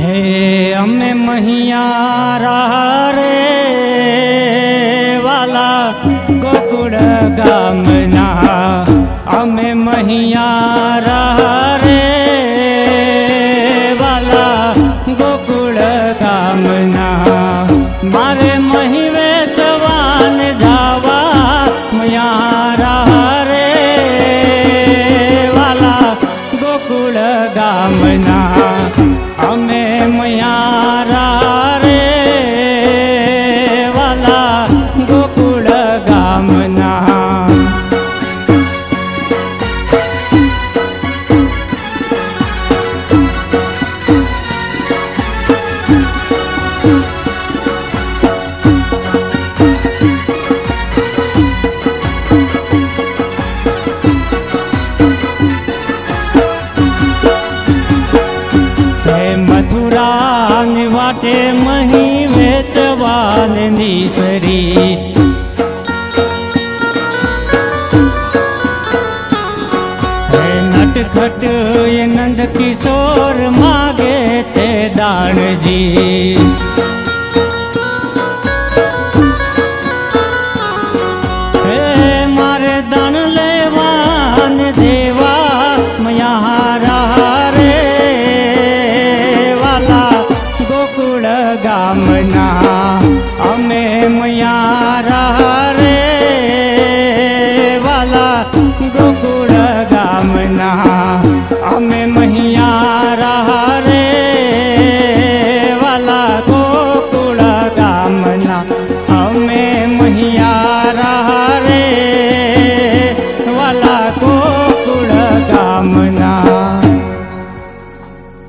હે અમે મહિયારા રે વાલા ગોકુળ ગામના, અમે મહિયારા રે વાલા ગોકુળ ગામના, મારે મહી વેચવાન જાવા મયારા રે વાલા ગોકુળ ગામના, અમે મયારા રે વાલા ગોકુળ ગામના. મથુરાની વાટે મહી વેચવાની સરી, નટખટ એ નંદ કિશોર માગે તે દાણજી.